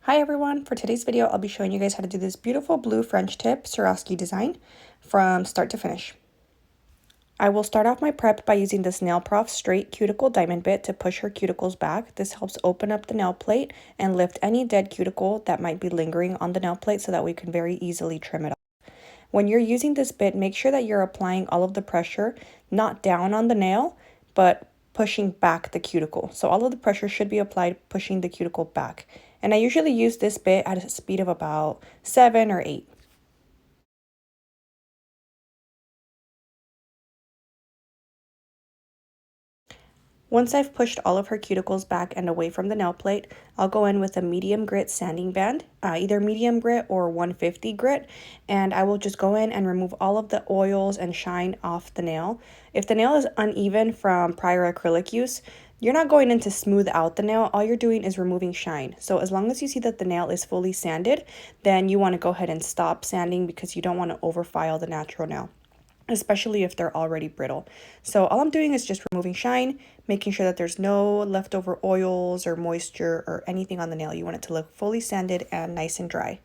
Hi everyone, for today's video I'll be showing you guys how to do this beautiful blue French tip Swarovski design from start to finish. I will start off my prep by using this NAILprof straight cuticle diamond bit to push her cuticles back. This helps open up the nail plate and lift any dead cuticle that might be lingering on the nail plate so that we can very easily trim it off. When you're using this bit, make sure that you're applying all of the pressure not down on the nail, but pushing back the cuticle. So all of the pressure should be applied pushing the cuticle back. And I usually use this bit at a speed of about 7 or 8. Once I've pushed all of her cuticles back and away from the nail plate, I'll go in with a medium grit sanding band, either medium grit or 150 grit, and I will just go in and remove all of the oils and shine off the nail. If the nail is uneven from prior acrylic use, you're not going in to smooth out the nail, all you're doing is removing shine. So as long as you see that the nail is fully sanded, then you want to go ahead and stop sanding because you don't want to overfile the natural nail, especially if they're already brittle. So all I'm doing is just removing shine, making sure that there's no leftover oils or moisture or anything on the nail. You want it to look fully sanded and nice and dry.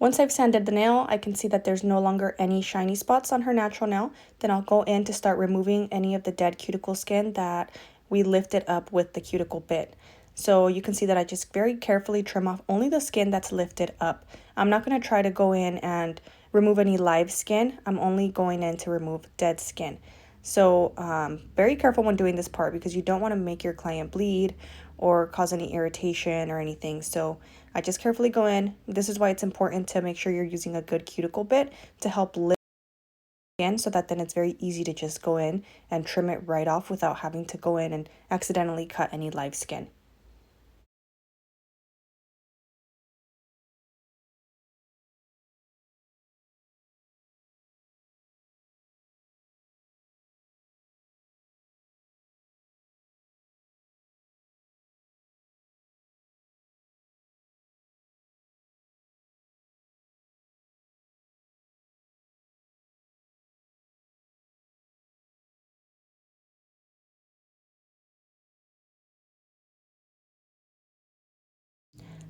Once I've sanded the nail, I can see that there's no longer any shiny spots on her natural nail. Then I'll go in to start removing any of the dead cuticle skin that we lifted up with the cuticle bit. So you can see that I just very carefully trim off only the skin that's lifted up. I'm not going to try to go in and remove any live skin. I'm only going in to remove dead skin. So very careful when doing this part because you don't want to make your client bleed or cause any irritation or anything. So I just carefully go in. This is why it's important to make sure you're using a good cuticle bit to help lift skin so that then it's very easy to just go in and trim it right off without having to go in and accidentally cut any live skin.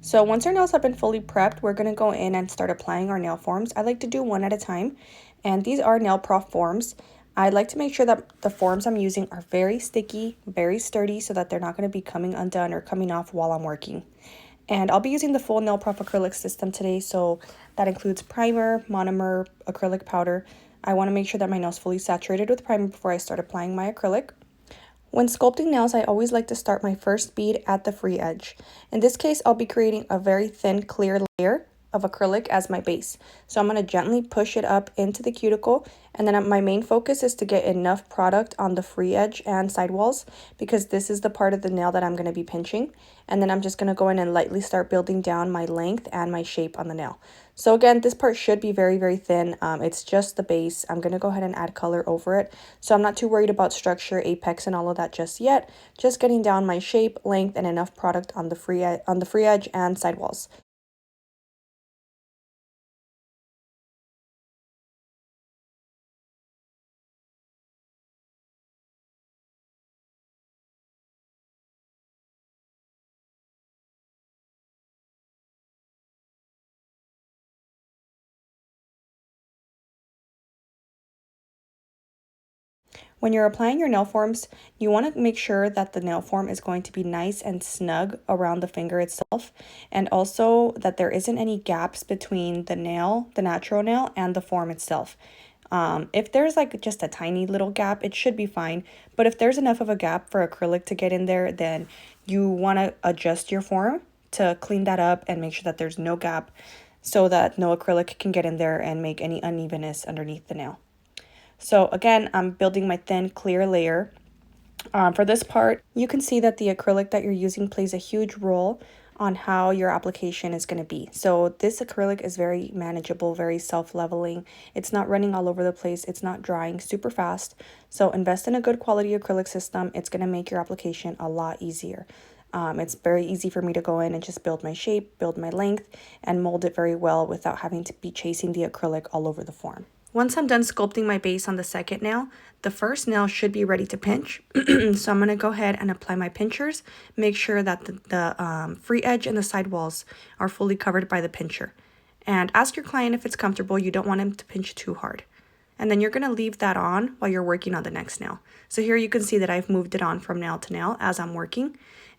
So once our nails have been fully prepped, we're going to go in and start applying our nail forms. I like to do one at a time, and these are NAILprof forms. I like to make sure that the forms I'm using are very sticky, very sturdy, so that they're not going to be coming undone or coming off while I'm working. And I'll be using the full NAILprof acrylic system today, so that includes primer, monomer, acrylic powder. I want to make sure that my nail's fully saturated with primer before I start applying my acrylic. When sculpting nails, I always like to start my first bead at the free edge. In this case, I'll be creating a very thin, clear layer of acrylic as my base. So I'm going to gently push it up into the cuticle, and then my main focus is to get enough product on the free edge and sidewalls because this is the part of the nail that I'm going to be pinching. And then I'm just going to go in and lightly start building down my length and my shape on the nail. So again, this part should be very, very thin. It's just the base. I'm going to go ahead and add color over it. So I'm not too worried about structure, apex, and all of that just yet. Just getting down my shape, length, and enough product on the free edge and sidewalls. When you're applying your nail forms, you want to make sure that the nail form is going to be nice and snug around the finger itself, and also that there isn't any gaps between the nail, the natural nail, and the form itself. If there's like just a tiny little gap, it should be fine. But if there's enough of a gap for acrylic to get in there, then you want to adjust your form to clean that up and make sure that there's no gap so that no acrylic can get in there and make any unevenness underneath the nail. So again, I'm building my thin clear layer. For this part, you can see that the acrylic that you're using plays a huge role on how your application is going to be. So this acrylic is very manageable, very self-leveling. It's not running all over the place. It's not drying super fast. So invest in a good quality acrylic system. It's going to make your application a lot easier. It's very easy for me to go in and just build my shape, build my length, and mold it very well without having to be chasing the acrylic all over the form. Once I'm done sculpting my base on the second nail, the first nail should be ready to pinch. So I'm going to go ahead and apply my pinchers. Make sure that the free edge and the side walls are fully covered by the pincher. And ask your client if it's comfortable. You don't want him to pinch too hard. And then you're going to leave that on while you're working on the next nail. So here you can see that I've moved it on from nail to nail as I'm working.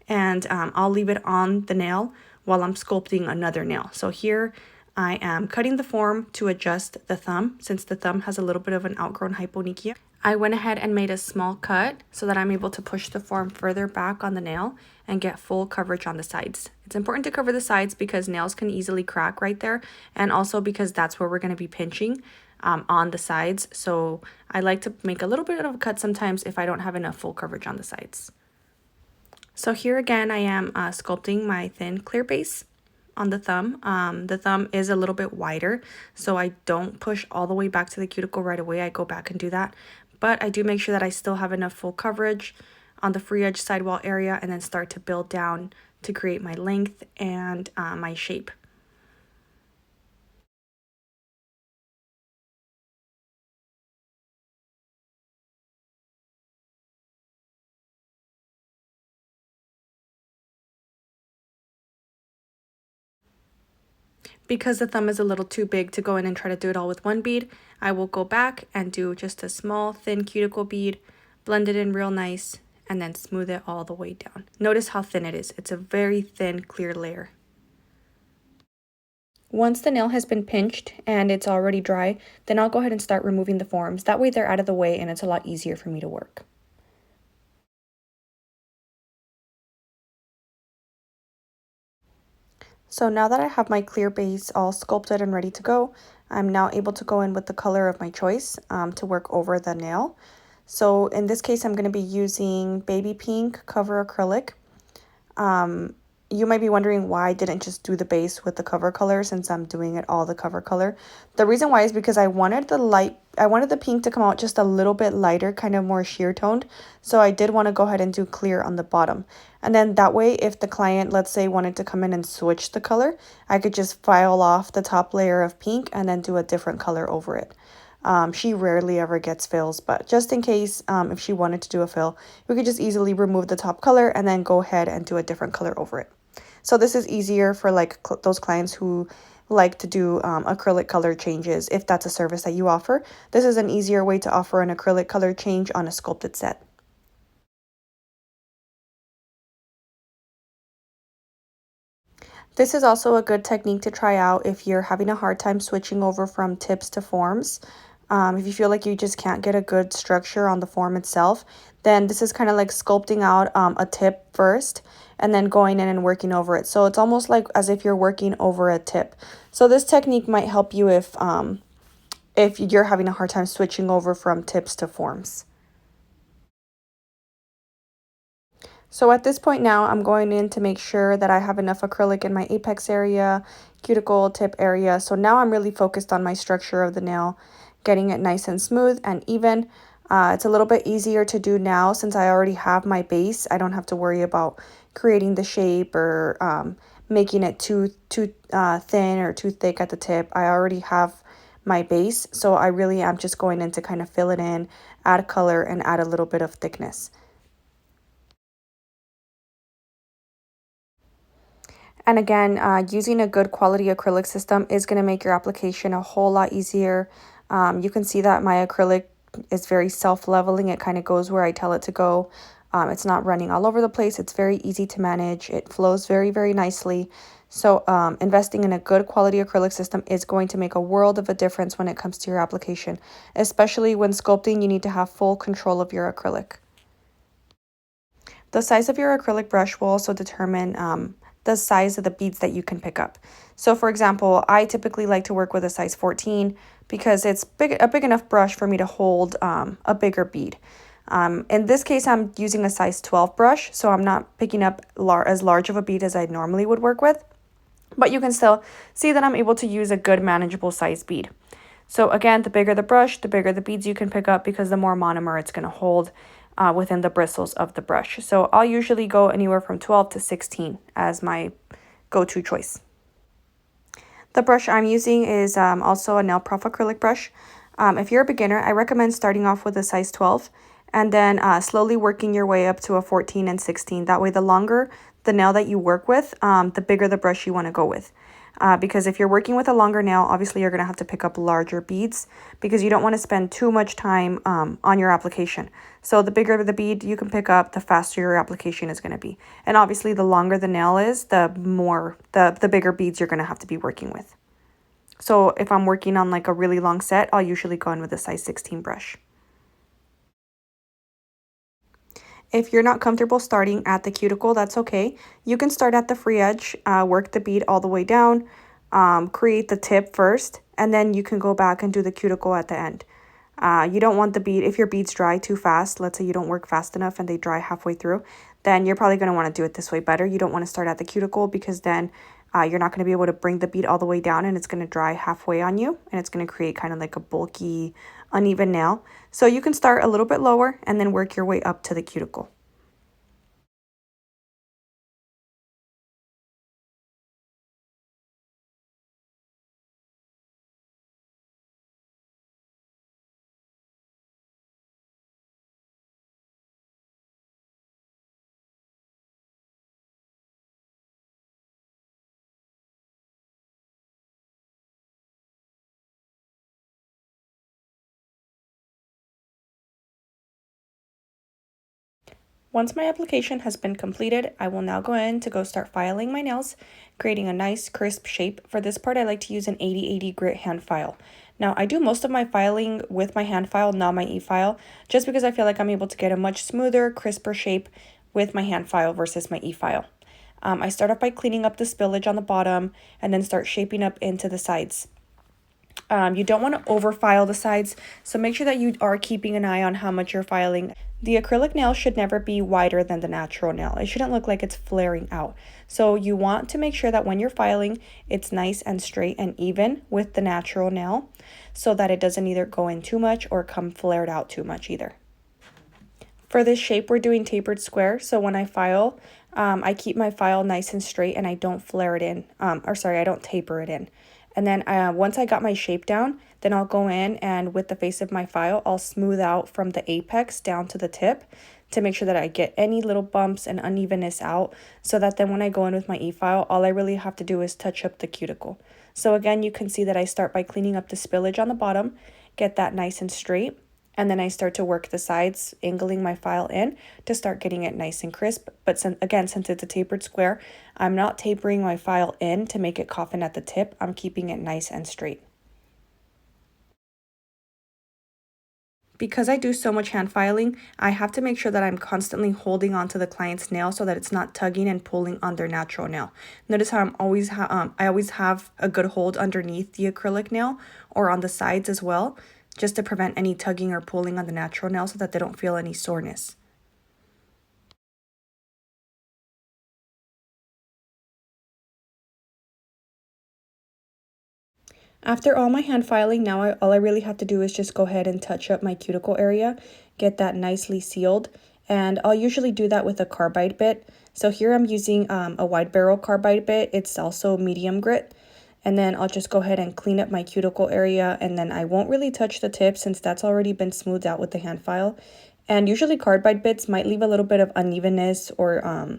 And I'll leave it on the nail while I'm sculpting another nail. So here I am cutting the form to adjust the thumb, since the thumb has a little bit of an outgrown hyponychia. I went ahead and made a small cut so that I'm able to push the form further back on the nail and get full coverage on the sides. It's important to cover the sides because nails can easily crack right there, and also because that's where we're going to be pinching on the sides. So I like to make a little bit of a cut sometimes if I don't have enough full coverage on the sides. So here again, I am sculpting my thin clear base on the thumb. The thumb is a little bit wider, so I don't push all the way back to the cuticle right away. I go back and do that, but I do make sure that I still have enough full coverage on the free edge sidewall area, and then start to build down to create my length and my shape. Because the thumb is a little too big to go in and try to do it all with one bead, I will go back and do just a small thin cuticle bead, blend it in real nice, and then smooth it all the way down. Notice how thin it is. It's a very thin, clear layer. Once the nail has been pinched and it's already dry, then I'll go ahead and start removing the forms. That way they're out of the way and it's a lot easier for me to work. So now that I have my clear base all sculpted and ready to go, I'm now able to go in with the color of my choice to work over the nail. So in this case, I'm going to be using baby pink cover acrylic. You might be wondering why I didn't just do the base with the cover color, since I'm doing it all the cover color. The reason why is because I wanted the pink to come out just a little bit lighter, kind of more sheer toned. So I did want to go ahead and do clear on the bottom. And then that way, if the client, let's say, wanted to come in and switch the color, I could just file off the top layer of pink and then do a different color over it. She rarely ever gets fills, but just in case, if she wanted to do a fill, we could just easily remove the top color and then go ahead and do a different color over it. So this is easier for like those clients who like to do acrylic color changes. If that's a service that you offer, this is an easier way to offer an acrylic color change on a sculpted set. This is also a good technique to try out if you're having a hard time switching over from tips to forms. If you feel like you just can't get a good structure on the form itself, then this is kind of like sculpting out a tip first and then going in and working over it. So it's almost like as if you're working over a tip. So this technique might help you if you're having a hard time switching over from tips to forms. So at this point now, I'm going in to make sure that I have enough acrylic in my apex area, cuticle tip area. So now I'm really focused on my structure of the nail, getting it nice and smooth and even. It's a little bit easier to do now since I already have my base. I don't have to worry about creating the shape or making it too thin or too thick at the tip. I already have my base, so I really am just going in to kind of fill it in, add color, and add a little bit of thickness. And again, using a good quality acrylic system is going to make your application a whole lot easier. You can see that my acrylic is very self-leveling. It kind of goes where I tell it to go. It's not running all over the place. It's very easy to manage. It flows very, very nicely. So investing in a good quality acrylic system is going to make a world of a difference when it comes to your application. Especially when sculpting, you need to have full control of your acrylic. The size of your acrylic brush will also determine the size of the beads that you can pick up. So for example, I typically like to work with a size 14 because it's a big enough brush for me to hold a bigger bead. In this case, I'm using a size 12 brush, so I'm not picking up as large of a bead as I normally would work with. But you can still see that I'm able to use a good manageable size bead. So again, the bigger the brush, the bigger the beads you can pick up because the more monomer it's going to hold. within the bristles of the brush. So I'll usually go anywhere from 12 to 16 as my go-to choice. The brush I'm using is also a NAILprof acrylic brush. If you're a beginner, I recommend starting off with a size 12 and then slowly working your way up to a 14 and 16. That way, the longer the nail that you work with, the bigger the brush you want to go with. Because if you're working with a longer nail, obviously you're going to have to pick up larger beads because you don't want to spend too much time on your application. So the bigger the bead you can pick up, the faster your application is going to be. And obviously the longer the nail is, the bigger beads you're going to have to be working with. So if I'm working on like a really long set, I'll usually go in with a size 16 brush. If you're not comfortable starting at the cuticle, that's okay. You can start at the free edge, work the bead all the way down, create the tip first, and then you can go back and do the cuticle at the end. You don't want the bead, if your beads dry too fast, let's say you don't work fast enough and they dry halfway through, then you're probably going to want to do it this way better. You don't want to start at the cuticle because then you're not going to be able to bring the bead all the way down and it's going to dry halfway on you and it's going to create kind of like a bulky, uneven nail. So you can start a little bit lower and then work your way up to the cuticle. Once my application has been completed, I will now go in to go start filing my nails, creating a nice crisp shape. For this part, I like to use an 80/80 grit hand file. Now, I do most of my filing with my hand file, not my e-file, just because I feel like I'm able to get a much smoother, crisper shape with my hand file versus my e-file. I start off by cleaning up the spillage on the bottom and then start shaping up into the sides. You don't want to overfile the sides, so make sure that you are keeping an eye on how much you're filing. The acrylic nail should never be wider than the natural nail. It shouldn't look like it's flaring out. So you want to make sure that when you're filing, it's nice and straight and even with the natural nail so that it doesn't either go in too much or come flared out too much either. For this shape, we're doing tapered square, so when I file, I keep my file nice and straight and I don't flare it in, I don't taper it in. And then once I got my shape down, then I'll go in and with the face of my file, I'll smooth out from the apex down to the tip to make sure that I get any little bumps and unevenness out so that then when I go in with my e-file, all I really have to do is touch up the cuticle. So again, you can see that I start by cleaning up the spillage on the bottom, get that nice and straight, and then I start to work the sides, angling my file in to start getting it nice and crisp. But since it's a tapered square, I'm not tapering my file in to make it coffin at the tip. I'm keeping it nice and straight. Because I do so much hand filing, I have to make sure that I'm constantly holding onto the client's nail so that it's not tugging and pulling on their natural nail. Notice how I always have a good hold underneath the acrylic nail or on the sides as well, just to prevent any tugging or pulling on the natural nail so that they don't feel any soreness. After all my hand filing, now all I really have to do is just go ahead and touch up my cuticle area, get that nicely sealed, and I'll usually do that with a carbide bit. So here I'm using a wide barrel carbide bit. It's also medium grit. And then I'll just go ahead and clean up my cuticle area, and then I won't really touch the tip since that's already been smoothed out with the hand file. And usually carbide bits might leave a little bit of unevenness or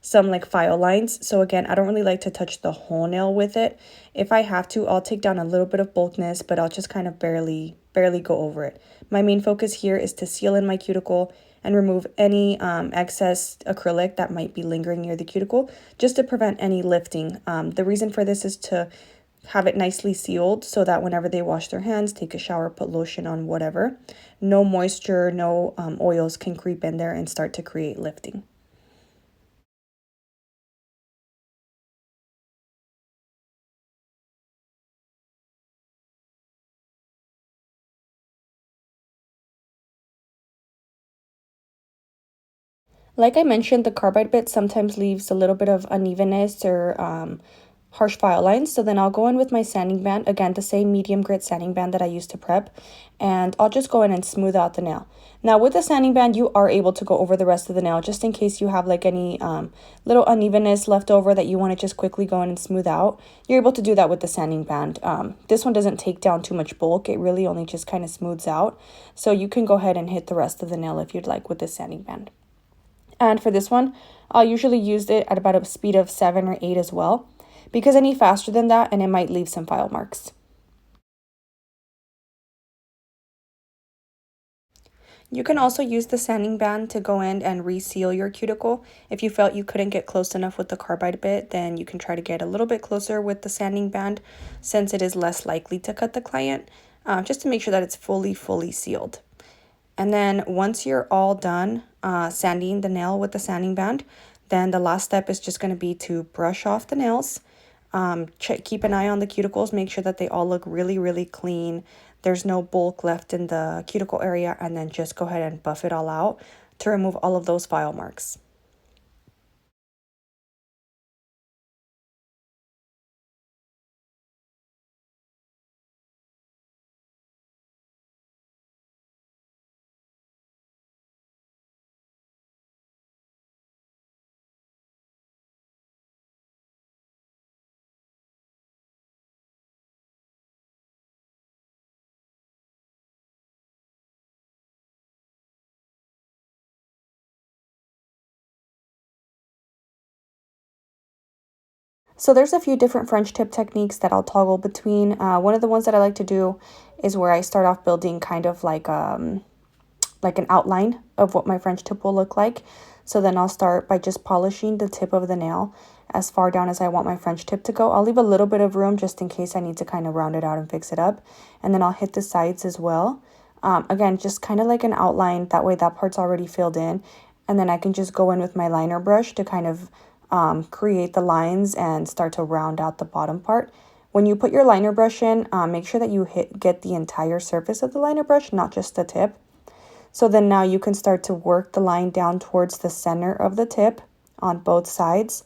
some like file lines. So again, I don't really like to touch the whole nail with it. If I have to, I'll take down a little bit of bulkness, but I'll just kind of barely go over it. My main focus here is to seal in my cuticle and remove any excess acrylic that might be lingering near the cuticle, just to prevent any lifting. The reason for this is to have it nicely sealed so that whenever they wash their hands, take a shower, put lotion on, whatever, no moisture, no oils can creep in there and start to create lifting. Like I mentioned, the carbide bit sometimes leaves a little bit of unevenness or harsh file lines. So then I'll go in with my sanding band, again, the same medium grit sanding band that I used to prep, and I'll just go in and smooth out the nail. Now with the sanding band, you are able to go over the rest of the nail just in case you have like any little unevenness left over that you want to just quickly go in and smooth out. You're able to do that with the sanding band. This one doesn't take down too much bulk. It really only just kind of smooths out. So you can go ahead and hit the rest of the nail if you'd like with this sanding band. And for this one, I'll usually use it at about a speed of 7 or 8 as well, because any faster than that and it might leave some file marks. You can also use the sanding band to go in and reseal your cuticle. If you felt you couldn't get close enough with the carbide bit, then you can try to get a little bit closer with the sanding band, since it is less likely to cut the client, just to make sure that it's fully sealed. And then once you're all done sanding the nail with the sanding band, then the last step is just going to be to brush off the nails. Keep an eye on the cuticles, make sure that they all look really clean. There's no bulk left in the cuticle area, and then just go ahead and buff it all out to remove all of those file marks. So there's a few different French tip techniques that I'll toggle between. One of the ones that I like to do is where I start off building kind of like an outline of what my French tip will look like. So then I'll start by just polishing the tip of the nail as far down as I want my French tip to go. I'll leave a little bit of room just in case I need to kind of round it out and fix it up. And then I'll hit the sides as well. Again, just kind of like an outline. That way that part's already filled in. And then I can just go in with my liner brush to kind of create the lines and start to round out the bottom part. When you put your liner brush in, make sure that you get the entire surface of the liner brush, not just the tip. So then now you can start to work the line down towards the center of the tip on both sides.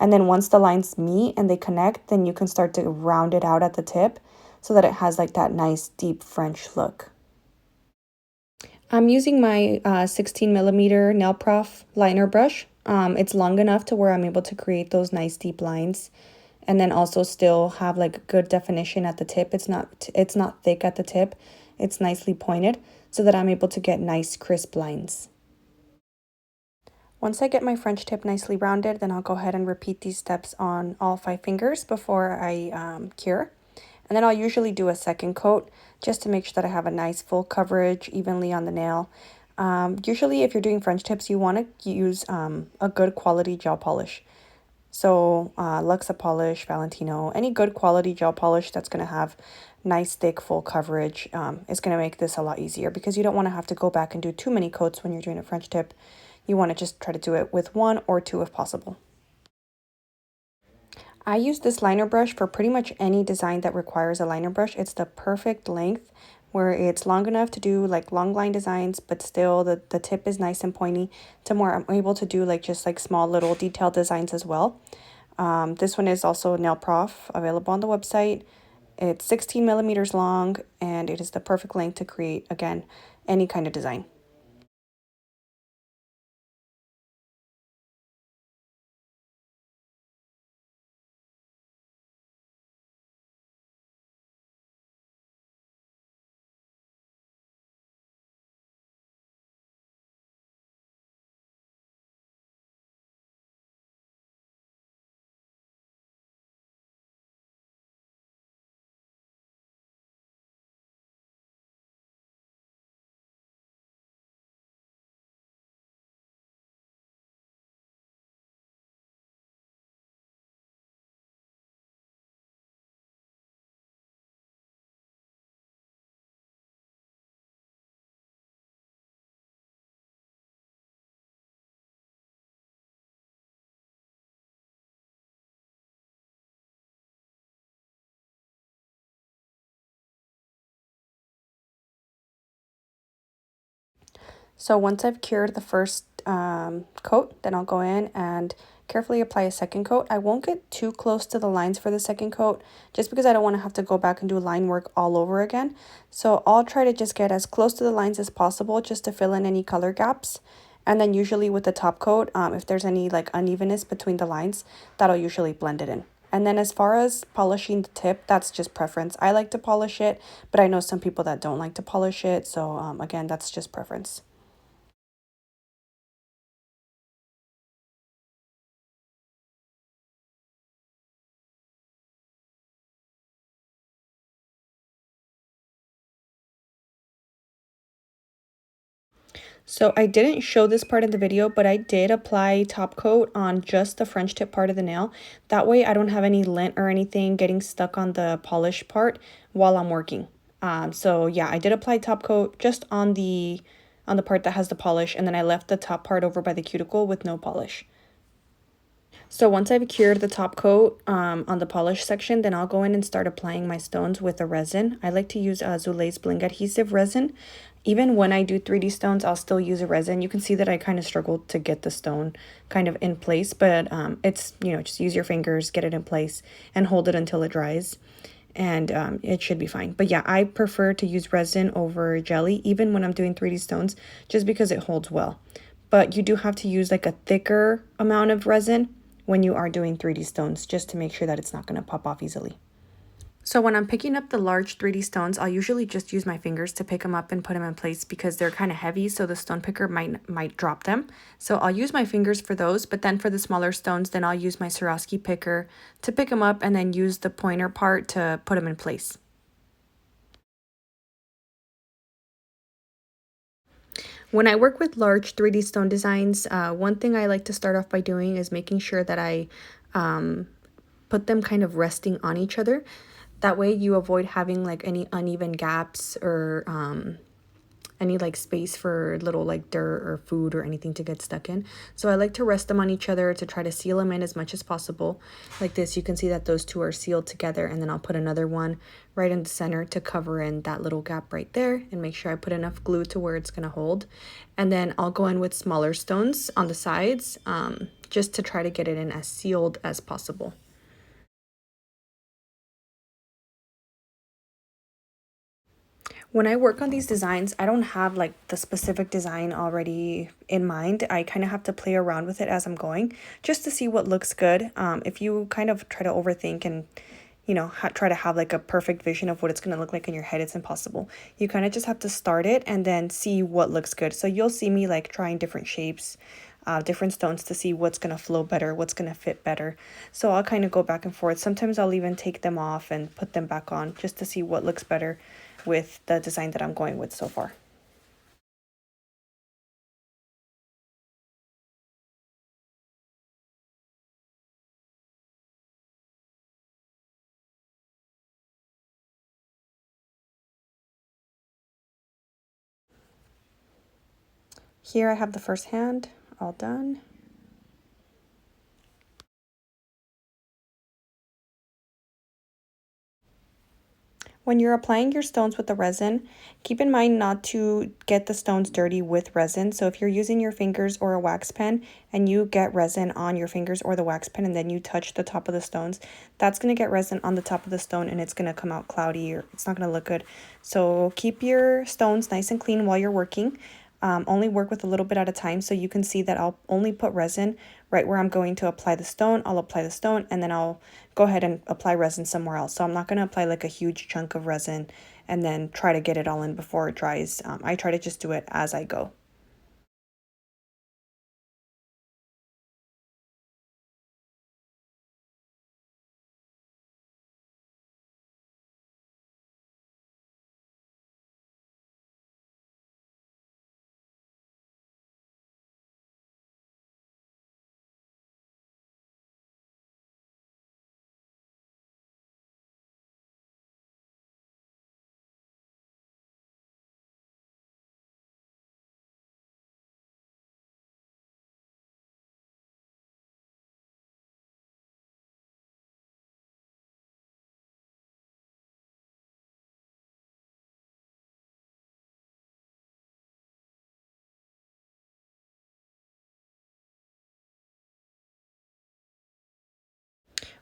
And then once the lines meet and they connect, then you can start to round it out at the tip so that it has like that nice deep French look. I'm using my 16 millimeter NAILprof liner brush. It's long enough to where I'm able to create those nice deep lines, and then also still have like good definition at the tip. It's not thick at the tip. It's nicely pointed so that I'm able to get nice crisp lines. Once I get my French tip nicely rounded, then I'll go ahead and repeat these steps on all 5 fingers before I cure. And then I'll usually do a second coat just to make sure that I have a nice full coverage evenly on the nail. Usually if you're doing French tips, you want to use a good quality gel polish. So Luxa polish, Valentino, any good quality gel polish that's going to have nice thick full coverage is going to make this a lot easier, because you don't want to have to go back and do too many coats when you're doing a French tip. You want to just try to do it with 1 or 2 if possible. I use this liner brush for pretty much any design that requires a liner brush. It's the perfect length where it's long enough to do like long line designs, but still the tip is nice and pointy to where I'm able to do like just like small little detailed designs as well. This one is also NAILprof, available on the website. It's 16 millimeters long, and it is the perfect length to create, again, any kind of design. So once I've cured the first coat, then I'll go in and carefully apply a second coat. I won't get too close to the lines for the second coat just because I don't want to have to go back and do line work all over again. So I'll try to just get as close to the lines as possible just to fill in any color gaps. And then usually with the top coat, if there's any like unevenness between the lines, that'll usually blend it in. And then as far as polishing the tip, that's just preference. I like to polish it, but I know some people that don't like to polish it. So again, that's just preference. So I didn't show this part in the video, but I did apply top coat on just the French tip part of the nail. That way I don't have any lint or anything getting stuck on the polish part while I'm working. So yeah, I did apply top coat just on the part that has the polish, and then I left the top part over by the cuticle with no polish. So once I've cured the top coat on the polish section, then I'll go in and start applying my stones with a resin. I like to use Zule's Bling Adhesive resin. Even when I do 3D stones, I'll still use a resin. You can see that I kind of struggled to get the stone kind of in place, but it's, you know, just use your fingers, get it in place, and hold it until it dries. And it should be fine. But yeah, I prefer to use resin over jelly, even when I'm doing 3D stones, just because it holds well. But you do have to use like a thicker amount of resin when you are doing 3D stones, just to make sure that it's not going to pop off easily. So when I'm picking up the large 3D stones, I'll usually just use my fingers to pick them up and put them in place because they're kind of heavy, so the stone picker might drop them. So I'll use my fingers for those, but then for the smaller stones, then I'll use my Swarovski picker to pick them up and then use the pointer part to put them in place. When I work with large 3D stone designs, one thing I like to start off by doing is making sure that I put them kind of resting on each other. That way you avoid having like any uneven gaps or any like space for little like dirt or food or anything to get stuck in. So I like to rest them on each other to try to seal them in as much as possible. Like this, you can see that those two are sealed together, and then I'll put another one right in the center to cover in that little gap right there and make sure I put enough glue to where it's going to hold. And then I'll go in with smaller stones on the sides just to try to get it in as sealed as possible. When I work on these designs, I don't have like the specific design already in mind. I kind of have to play around with it as I'm going just to see what looks good. If you kind of try to overthink and, you know, try to have like a perfect vision of what it's going to look like in your head, it's impossible. You kind of just have to start it and then see what looks good. So you'll see me like trying different shapes, different stones to see what's going to flow better, what's going to fit better. So I'll kind of go back and forth. Sometimes I'll even take them off and put them back on just to see what looks better with the design that I'm going with so far. Here I have the first hand all done. When you're applying your stones with the resin, keep in mind not to get the stones dirty with resin. So if you're using your fingers or a wax pen and you get resin on your fingers or the wax pen and then you touch the top of the stones, that's going to get resin on the top of the stone and it's going to come out cloudy or it's not going to look good. So keep your stones nice and clean while you're working. Only work with a little bit at a time, so you can see that I'll only put resin right where I'm going to apply the stone. I'll apply the stone and then I'll go ahead and apply resin somewhere else. So I'm not going to apply like a huge chunk of resin and then try to get it all in before it dries. I try to just do it as I go.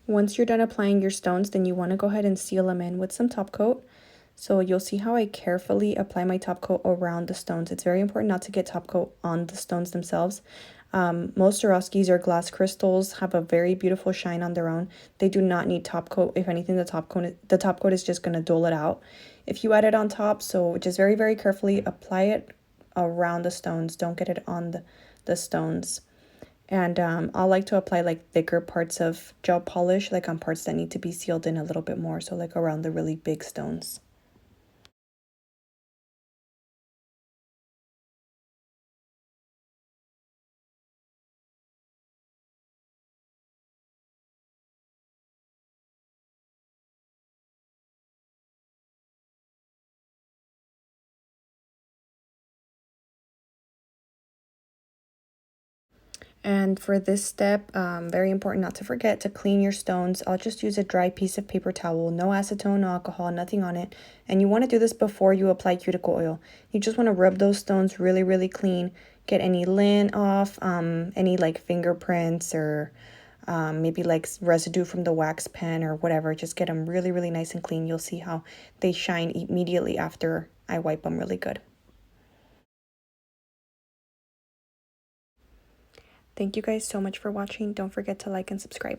Once you're done applying your stones, then you want to go ahead and seal them in with some top coat. So you'll see how I carefully apply my top coat around the stones. It's very important not to get top coat on the stones themselves. Most Swarovskis or glass crystals have a very beautiful shine on their own. They do not need top coat. If anything, the top coat is just going to dull it out if you add it on top. So just very, very carefully apply it around the stones. Don't get it on the stones. And I like to apply like thicker parts of gel polish, like on parts that need to be sealed in a little bit more. So like around the really big stones. And for this step, very important not to forget to clean your stones. I'll just use a dry piece of paper towel, no acetone, no alcohol, nothing on it. And you want to do this before you apply cuticle oil. You just want to rub those stones really, really clean. Get any lint off, any like fingerprints or maybe like residue from the wax pen or whatever. Just get them really, really nice and clean. You'll see how they shine immediately after I wipe them really good. Thank you guys so much for watching. Don't forget to like and subscribe.